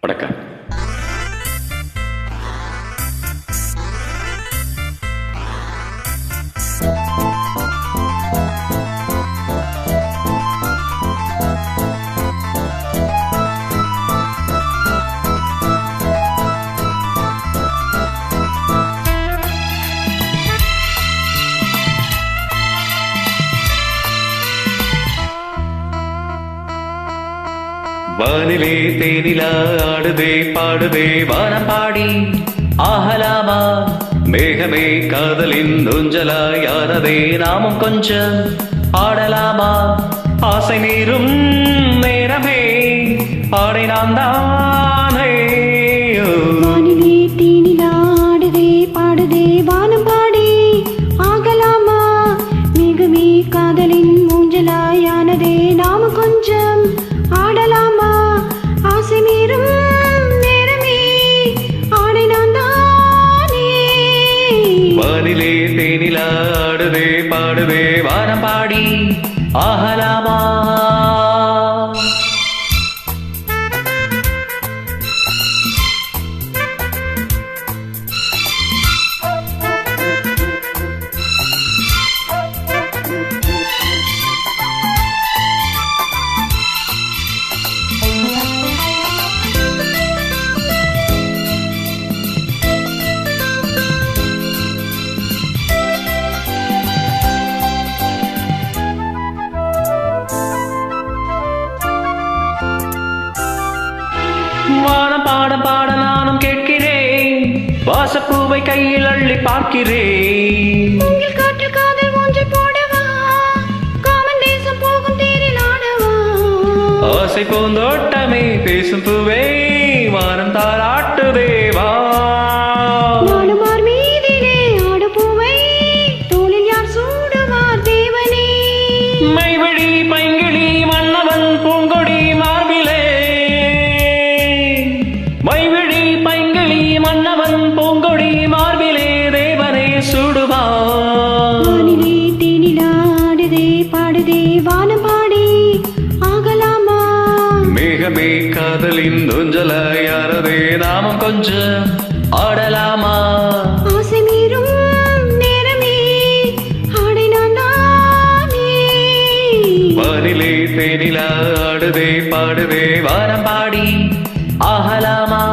வணக்கம். வானிலே தேனிலா ஆடுதே பாடுதே வானம் பாடி ஆகலாமா, மேகமே காதலின் ஊஞ்சலாயானதே நாமும் கொஞ்சம் ஆடலாமா, ஆசை மீறும் நேரமே ஆடை நான் தானே. வானிலே தேனிலா ஆடுதே பாடுதே வானம் பாடி ஆகலாமா, மேகமே காதலின் ஊஞ்சலாயானதே நாமும் கொஞ்சம் ஆடலாமா, ஆசை மீறும் நேரமே ஆடை நான் தானே. வானிலே தேனிலா ஆடுதே பாடுதே வானம் பாடி ஆகலாமா. வானம் பாடம் பாட நானும் கேட்கிறேன், வாசப்பூவை கையில் அள்ளி பார்க்கிறேன். உங்கள் காற்று காதல் ஒன்று போடவா, காமன் தேசம் போகும் தேரில் ஆடவா. ஆசை பூந்தோட்டமே பேசும் பூவே வானம் தாராட்டுதே வா. நாடுமார் மீதிலே ஆடு பூவை தோளில் யார் சூடுவார் தேவனே. மைவழி பைங்கிளி மன்னவன் பூங்கொடி மார்பிலே, மைவிழி பைங்கிளி மன்னவன் பூங்கொடி மார்பிலே தேவனே சுடுவான். வானிலே தேனிலா ஆடுதே பாடுதே வானம் பாடி ஆகலாமா, மேகமே காதலின் ஊஞ்சலாயானதே நாமும் கொஞ்சம் ஆடலாமா, ஆசை மீறும் நேரமே ஆடை நான் தானே. வானிலே தேனிலா ஆடுதே பாடுதே வானம் பாடி ஆகலாமா.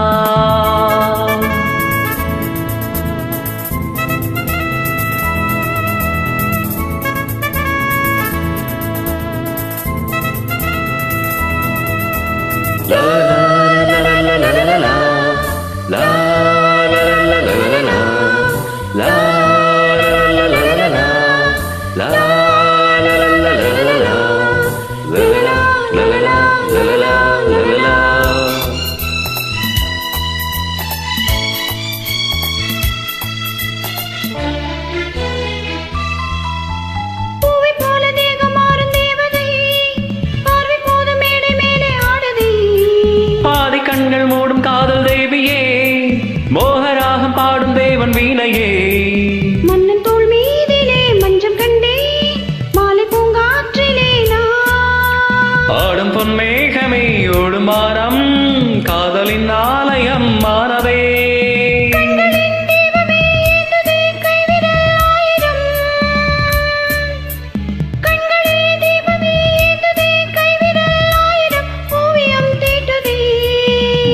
La la la la la la la la la la la la la la la la la la la la பூவை போல தேகம் மாறும் தேவதை, பார்வை போதும் மேடை மேலே ஆடுதே. பாதி கண்கள் மூடும் காதல் தேவியே, மோகராகம் பாடும் தேவன் வீணையே. மன்னன் தோள் மீதிலே மஞ்சம் கண்டே, மாலை பூங்காற்றிலே நான். ஆடும் பொன்மேகமே ஓடும் வானம் காதலின் ஆலயம் மானதே. கண்களின் தீபமே ஏந்துதே கைவிரல் ஆயிரம். கண்களின் தீபமே ஏந்துதே கைவிரல் ஆயிரம், ஓவியம் தீட்டுதே.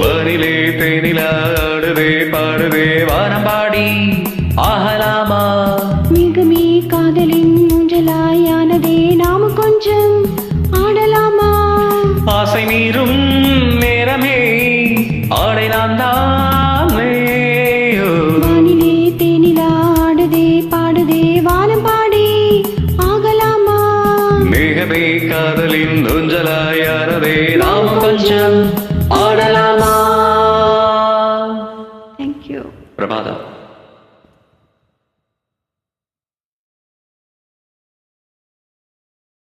வானிலே தேனிலா ஆடுதே பாடுதே வானம் பாடி ஆகலாமா, மேகமே காதலின் ஊஞ்சலாயானதே நாம கொஞ்சம் ஆடலாமா, ஆசை மீறும் நேரமே ஆடை நான் தானே. வானிலே தேனிலா ஆடுதே பாடுதே வானம் பாடி ஆகலாமா, மேகமே காதலின் ஊஞ்சலாயானதே நாம் கொஞ்சம் ஆடலாமா. தேங்க்யூ. பிரபாதம்.